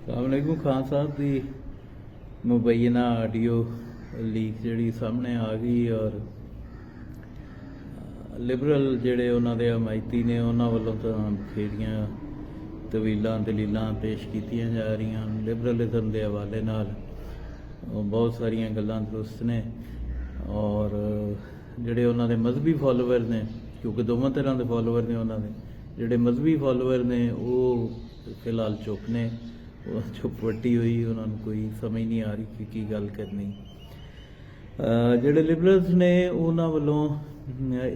सलामकुम खान साहब की मुबैना आडियो लीक जी सामने आ गई और लिबरल जोड़े उन्होंने हमायती ने उन्होंने वालों तो बथेरिया तवीलों दलीलों पेश की जा रही लिबरलिज्म के हवाले नाल बहुत सारिया गल्लां दुरुस्त ने और जोड़े उन्होंने मजहबी फॉलोवर ने क्योंकि दोवों तरह के फॉलोवर ने उन्होंने जोड़े मजहबी फॉलोवर ने वो फिलहाल चुप ने चुप वटी हुई उन्होंने कोई समझ नहीं आ रही कि गल करनी। जोड़े लिबरल्स ने उन्होंने वालों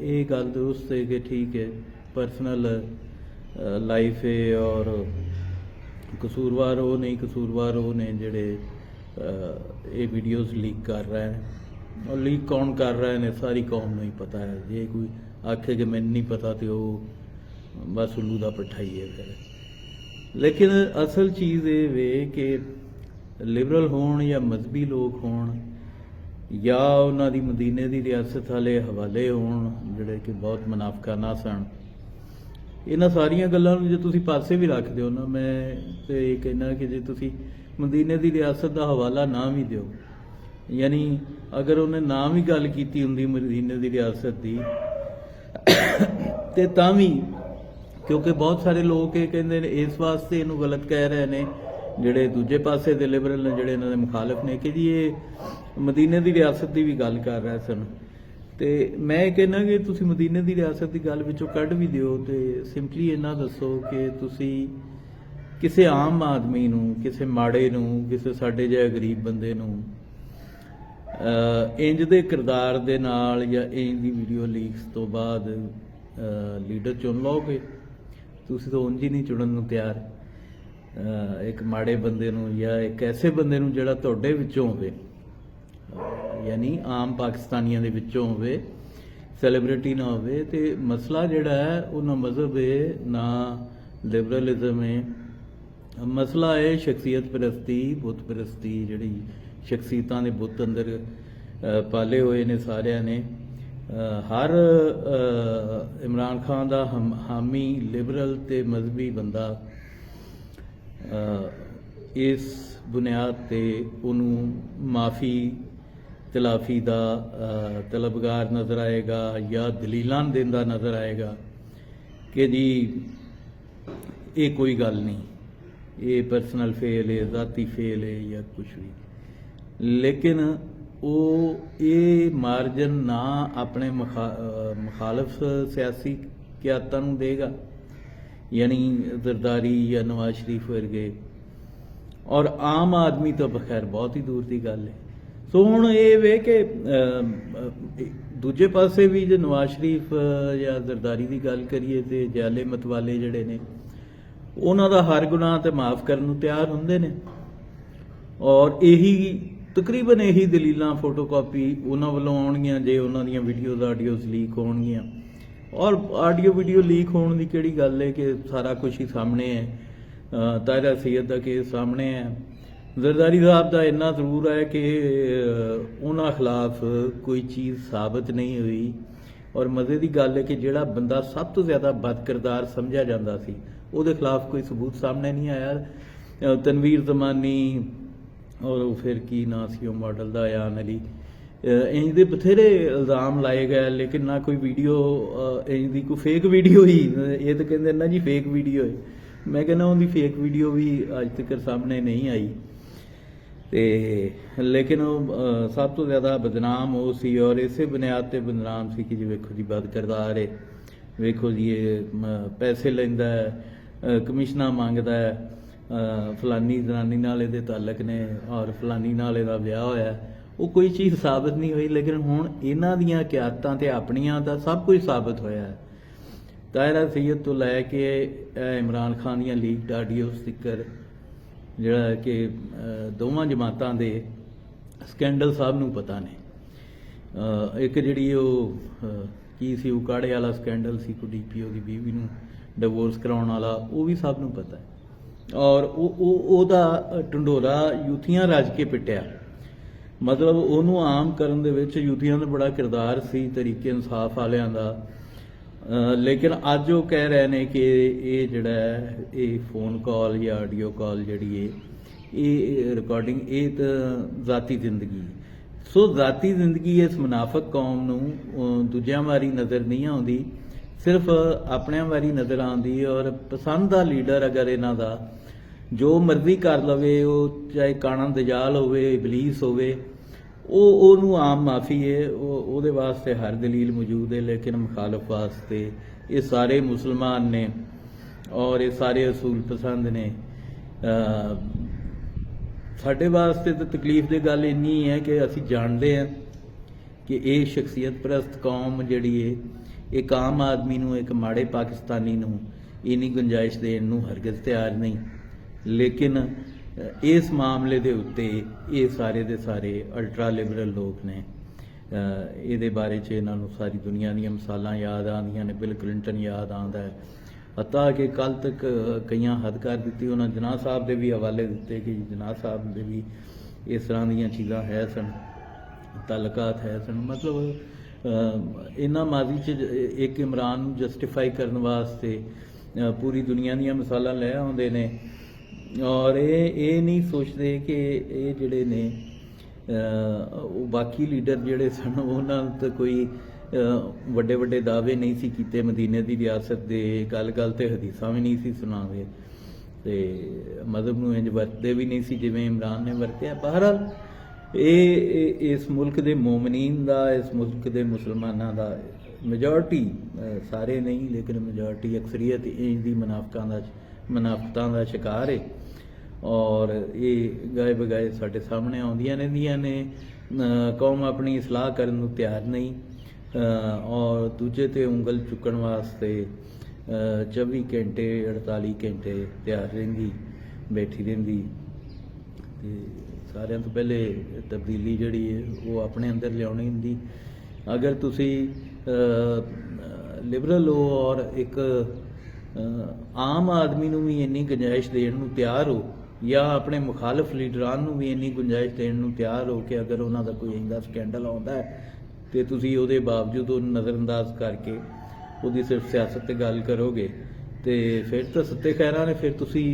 ये गल दुरुस्त है कि ठीक है परसनल लाइफ है और कसूरवार वो नहीं कसूरवार वो ने जोड़े ये वीडियोज़ लीक कर रहे हैं और लीक कौन कर रहे हैं सारी कौम को ही पता है। जे कोई आखे कि मैंने नहीं पता तो वो बस उल्लू का पट्ठा ही है फिर। लेकिन असल चीज़ ये वे कि लिबरल होण या मजहबी लोग होण या उन्होंने मदीने की रियासत वाले हवाले होण जोड़े कि बहुत मुनाफकाना सन इन्हां सारिया गल्लां जो तुसी पासे भी रख दो ना मैं तो ये कहना कि जो तुसी मदीने की रियासत का हवाला ना भी दो यानी अगर उन्हें ना भी गल की होंदी मदीने की रियासत की तो तां भी क्योंकि बहुत सारे लोग ये कहते हैं इस वास्ते इनू गलत कह रहे हैं जोड़े दूजे पासे के लिबरल ने जोड़े इन्होंने मुखालिफ ने कि जी ये मदीने की रियासत की भी गल कर रहे सन। तो मैं कहना कि तुसी मदीने की रियासत की गल विचों कढ़ भी दिओ तो सिंपली इन्ना दसो कि तुसी किसी आम आदमी नूं किसी माड़े नूं किसी साडे जिहे गरीब बंदे नूं इंज दे किरदार दे नाल या इंज दी वीडियो लीक्स तो बाद लीडर चुन लोगे तुसी तो उंज ही नहीं चुनन नूं तैयार एक माड़े बंदे नूं या एक ऐसे बंदे नूं जिहड़ा तुहाडे विचों होवे यानी आम पाकिस्तानियों के विचों होवे सैलीब्रिटी ना होवे ते मसला जिहड़ा है वो ना मजहब है ना लिबरलिज्म है मसला है शख्सियत परस्ती बुत परस्ती जिहड़ी शख्सियतां दे बुत अंदर पाले हुए ने सारिਆਂ ने हर इमरान खान का हामी लिबरल ते मजहबी बंदा इस बुनियाद ते उन्होंने माफ़ी तलाफी का तलबगार नज़र आएगा या दलीलां देंदा नज़र आएगा कि जी ये कोई गल नहीं ये पर्सनल फेल है ज़ाती फेल है या कुछ भी। लेकिन वो ये मार्जन ना अपने मुखालफ सियासी क्यादतां नूं देगा यानी जरदारी या नवाज शरीफ वर्गे और आम आदमी तो बखैर बहुत ही दूर की गल है। सो हुण ये वे कि दूजे पासे भी जो नवाज शरीफ या जरदारी की गल करिए तो जाले मतवाले जड़े ने उन्हां दा हर गुनाह तो माफ़ करन नूं तैयार हुंदे ने और यही तकरीबन यही दलीलां फोटोकॉपी उन्हां वल्लों आउणगीआं जे उन्हां दीआं वीडियोज़ आडियोज़ लीक होणगीआं और आडियो वीडियो लीक होने की किहड़ी गल है कि सारा कुछ ही सामने है। ताहिरा सैयद का केस सामने है जरदारी साहब का इन्ना जरूर है कि उन्होंने खिलाफ कोई चीज़ साबित नहीं हुई और मज़े की गल है कि जिहड़ा बंदा सब तो ज़्यादा बद किरदार समझा जाता सी उहदे खिलाफ कोई सबूत सामने नहीं आया। तनवीर ज़मानी और फिर की ना सी वो मॉडल का अयान अली इंज दे बथेरे इल्ज़ाम लाए गए लेकिन ना कोई वीडियो इंज दी कोई फेक वीडियो ही ये तो कहते ना जी फेक वीडियो है मैं कहना उनकी फेक वीडियो भी अज तक सामने नहीं आई तो लेकिन वो सब तो ज़्यादा बदनाम वो सी और इसे बुनियाद पर बदनाम सी कि जी वेखो जी बद किरदार है वेखो जी ये पैसे लैंदा है कमिशना मंगदा है फलानी जनानी नाल इहदे ताल्लुक ने और फलानी नाल इहदा विआह होया वो कोई चीज़ साबित नहीं हुई। लेकिन हुण इन्हां दीआं क्यादतां ते अपनियां दा सब कुछ साबित होया है। ताहिरा सैयद तो लैके इमरान खान दीआं लीक आडियोज़ तिकर जिहड़ा कि दोवां जमातां दे स्कैंडल साहब नूं पता ने एक जिहड़ी की सी उकाड़े वाला स्कैंडल सी कोई DPO दी बीवी नूं डिवोर्स कराउण वाला वो भी सब नूं पता है और ओहदा ढंडोरा यूथियां रज के पिटिया मतलब उन्होंने आम करन दे विच यूथियां दा बड़ा किरदार सी तरीके इंसाफ वालियां दा ਲੇਕਿਨ ਅੱਜ ਉਹ ਕਹਿ ਰਹੇ ਨੇ ਕਿ ਇਹ ਜਿਹੜਾ ਹੈ ਇਹ ਫੋਨ ਕਾਲ ਜਾਂ ਆਡੀਓ ਕਾਲ ਜਿਹੜੀ ਹੈ ਇਹ ਰਿਕਾਰਡਿੰਗ ਇਹ ਤਾਂ ਜ਼ਾਤੀ ਜ਼ਿੰਦਗੀ ਹੈ। ਸੋ ਜ਼ਾਤੀ ਜ਼ਿੰਦਗੀ ਇਸ ਮੁਨਾਫਕ ਕੌਮ ਨੂੰ ਦੂਜਿਆਂ ਵਾਰੀ ਨਜ਼ਰ ਨਹੀਂ ਆਉਂਦੀ, ਸਿਰਫ ਆਪਣਿਆਂ ਵਾਰੀ ਨਜ਼ਰ ਆਉਂਦੀ। ਔਰ ਪਸੰਦ ਦਾ ਲੀਡਰ ਅਗਰ ਇਹਨਾਂ ਦਾ ਜੋ ਮਰਜ਼ੀ ਕਰ ਲਵੇ, ਉਹ ਚਾਹੇ ਕਾਣਾ ਦਜਾਲ ਹੋਵੇ, ਇਬਲੀਸ ਹੋਵੇ, ਉਹਨੂੰ ਆਮ ਮਾਫੀ ਹੈ, ਉਹਦੇ ਵਾਸਤੇ ਹਰ ਦਲੀਲ ਮੌਜੂਦ ਹੈ। ਲੇਕਿਨ ਮੁਖਾਲਫ ਵਾਸਤੇ ਇਹ ਸਾਰੇ ਮੁਸਲਮਾਨ ਨੇ ਔਰ ਇਹ ਸਾਰੇ ਅਸੂਲ ਪਸੰਦ ਨੇ। ਸਾਡੇ ਵਾਸਤੇ ਤਾਂ ਤਕਲੀਫ ਦੀ ਗੱਲ ਇੰਨੀ ਹੈ ਕਿ ਅਸੀਂ ਜਾਣਦੇ ਹਾਂ ਕਿ ਇਹ ਸ਼ਖਸੀਅਤ ਪ੍ਰਸਤ ਕੌਮ ਜਿਹੜੀ ਹੈ ਇੱਕ ਆਮ ਆਦਮੀ ਨੂੰ, ਇੱਕ ਮਾੜੇ ਪਾਕਿਸਤਾਨੀ ਨੂੰ ਇੰਨੀ ਗੁੰਜਾਇਸ਼ ਦੇਣ ਨੂੰ ਹਰਗਿਜ਼ ਤਿਆਰ ਨਹੀਂ। ਲੇਕਿਨ ਇਸ ਮਾਮਲੇ ਦੇ ਉੱਤੇ ਇਹ ਸਾਰੇ ਦੇ ਸਾਰੇ ਅਲਟਰਾ ਲਿਬਰਲ ਲੋਕ ਨੇ। ਇਹਦੇ ਬਾਰੇ 'ਚ ਇਹਨਾਂ ਨੂੰ ਸਾਰੀ ਦੁਨੀਆ ਦੀਆਂ ਮਿਸਾਲਾਂ ਯਾਦ ਆਉਂਦੀਆਂ ਨੇ। ਬਿਲ ਕਲਿੰਟਨ ਯਾਦ ਆਉਂਦਾ ਹੈ, ਹੱਤਾਂ ਕਿ ਕੱਲ੍ਹ ਤੱਕ ਕਈਆਂ ਹੱਦ ਕਰ ਦਿੱਤੀ। ਉਹਨਾਂ ਜਨਾਹ ਸਾਹਿਬ ਦੇ ਵੀ ਹਵਾਲੇ ਦਿੱਤੇ ਕਿ ਜਨਾਹ ਸਾਹਿਬ ਦੇ ਵੀ ਇਸ ਤਰ੍ਹਾਂ ਦੀਆਂ ਚੀਜ਼ਾਂ ਹੈ ਸਨ, ਤਾਲੁਕਾਤ ਹੈ ਸਨ। ਮਤਲਬ ਇਹਨਾਂ ਮਾਜ਼ੀ 'ਚ ਇੱਕ ਇਮਰਾਨ ਨੂੰ ਜਸਟੀਫਾਈ ਕਰਨ ਵਾਸਤੇ ਪੂਰੀ ਦੁਨੀਆ ਦੀਆਂ ਮਿਸਾਲਾਂ ਲੈ ਆਉਂਦੇ ਨੇ ਔਰ ਇਹ ਨਹੀਂ ਸੋਚਦੇ ਕਿ ਇਹ ਜਿਹੜੇ ਨੇ ਉਹ ਬਾਕੀ ਲੀਡਰ ਜਿਹੜੇ ਸਨ ਉਹਨਾਂ ਤਾਂ ਕੋਈ ਵੱਡੇ ਵੱਡੇ ਦਾਅਵੇ ਨਹੀਂ ਸੀ ਕੀਤੇ ਮਦੀਨੇ ਦੀ ਰਿਆਸਤ ਦੇ, ਗੱਲ ਤੇ ਹਦੀਸਾਂ ਵੀ ਨਹੀਂ ਸੀ ਸੁਣਾਉਂਦੇ ਤੇ ਮਜ਼ਹਬ ਨੂੰ ਇੰਜ ਵਰਤਦੇ ਵੀ ਨਹੀਂ ਸੀ ਜਿਵੇਂ ਇਮਰਾਨ ਨੇ ਵਰਤਿਆ। ਬਹਰਹਾਲ ਇਹ ਇਸ ਮੁਲਕ ਦੇ ਮੋਮਨੀਨ ਦਾ, ਇਸ ਮੁਲਕ ਦੇ ਮੁਸਲਮਾਨਾਂ ਦਾ ਮੈਜੋਰਟੀ, ਸਾਰੇ ਨਹੀਂ ਲੇਕਿਨ ਮੈਜੋਰਟੀ ਅਕਸਰੀਅਤ ਇੰਜ ਦੀ ਮੁਨਾਫਕਤਾਂ ਦਾ ਸ਼ਿਕਾਰ ਹੈ ਔਰ ਇਹ ਗਾਏ ਬਗਾਏ ਸਾਡੇ ਸਾਹਮਣੇ ਆਉਂਦੀਆਂ ਰਹਿੰਦੀਆਂ ਨੇ। ਕੌਮ ਆਪਣੀ ਇਸਲਾਹ ਕਰਨ ਨੂੰ ਤਿਆਰ ਨਹੀਂ ਔਰ ਦੂਜੇ ਤੇ ਉਂਗਲ ਚੁੱਕਣ ਵਾਸਤੇ 24 ਘੰਟੇ 48 ਘੰਟੇ ਤਿਆਰ ਰਹਿੰਦੀ, ਬੈਠੀ ਰਹਿੰਦੀ। ਤੇ ਸਾਰਿਆਂ ਤੋਂ ਪਹਿਲੇ ਤਬਦੀਲੀ ਜਿਹੜੀ ਹੈ ਉਹ ਆਪਣੇ ਅੰਦਰ ਲਿਆਉਣੀ ਹੁੰਦੀ। ਅਗਰ ਤੁਸੀਂ ਲਿਬਰਲ ਹੋ ਔਰ ਇੱਕ ਆਮ ਆਦਮੀ ਨੂੰ ਵੀ ਇੰਨੀ ਗੁੰਜਾਇਸ਼ ਦੇਣ ਨੂੰ ਤਿਆਰ ਹੋ ਜਾਂ ਆਪਣੇ ਮੁਖਾਲਫ ਲੀਡਰਾਂ ਨੂੰ ਵੀ ਇੰਨੀ ਗੁੰਜਾਇਸ਼ ਦੇਣ ਨੂੰ ਤਿਆਰ ਹੋ ਕਿ ਅਗਰ ਉਹਨਾਂ ਦਾ ਕੋਈ ਇੰਦਾ ਸਕੈਂਡਲ ਆਉਂਦਾ ਹੈ ਤੇ ਤੁਸੀਂ ਉਹਦੇ ਬਾਵਜੂਦ ਉਹਨੂੰ ਨਜ਼ਰਅੰਦਾਜ਼ ਕਰਕੇ ਉਹਦੀ ਸਿਰਫ ਸਿਆਸਤ 'ਤੇ ਗੱਲ ਕਰੋਗੇ ਤੇ ਫਿਰ ਤਾਂ ਸੱਤੇ ਖੈਰਾਂ ਨੇ, ਫਿਰ ਤੁਸੀਂ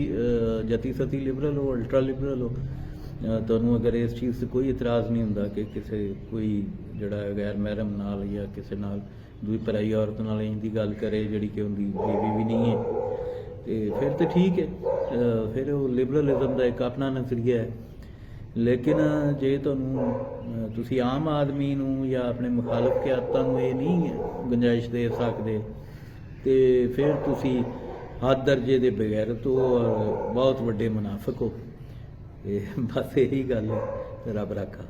ਜਤੀ ਸਤੀ ਲਿਬਰਲ ਹੋ, ਅਲਟਰਾ ਲਿਬਰਲ ਹੋ। ਤੁਹਾਨੂੰ ਅਗਰ ਇਸ ਚੀਜ਼ 'ਤੇ ਕੋਈ ਇਤਰਾਜ਼ ਨਹੀਂ ਹੁੰਦਾ ਕਿ ਕਿਸੇ ਕੋਈ ਜਿਹੜਾ ਗੈਰ ਮਹਿਰਮ ਨਾਲ ਜਾਂ ਕਿਸੇ ਨਾਲ ਦੂਜੀ ਪਰਾਈ ਔਰਤ ਨਾਲ ਇੰਝ ਦੀ ਗੱਲ ਕਰੇ ਜਿਹੜੀ ਕਿ ਉਹਦੀ ਬੀਵੀ ਵੀ ਨਹੀਂ ਹੈ ਤੇ ਫਿਰ ਤਾਂ ਠੀਕ ਹੈ, ਫਿਰ ਉਹ ਲਿਬਰਲਿਜ਼ਮ ਦਾ ਇੱਕ ਆਪਣਾ ਨਜ਼ਰੀਆ ਹੈ। ਲੇਕਿਨ ਜੇ ਤੁਹਾਨੂੰ ਤੁਸੀਂ ਆਮ ਆਦਮੀ ਨੂੰ ਜਾਂ ਆਪਣੇ ਮੁਖਾਲਫ ਕਿਆਦਤਾਂ ਨੂੰ ਇਹ ਨਹੀਂ ਗੁੰਜਾਇਸ਼ ਦੇ ਸਕਦੇ ਤੇ ਫਿਰ ਤੁਸੀਂ ਹੱਦ ਦਰਜੇ ਦੇ ਬਗੈਰਤ ਹੋ ਔਰ ਬਹੁਤ ਵੱਡੇ ਮੁਨਾਫਿਕ ਹੋ। ਇਹ ਬਸ ਇਹੀ ਗੱਲ ਹੈ। ਰੱਬ ਰਾਖਾ।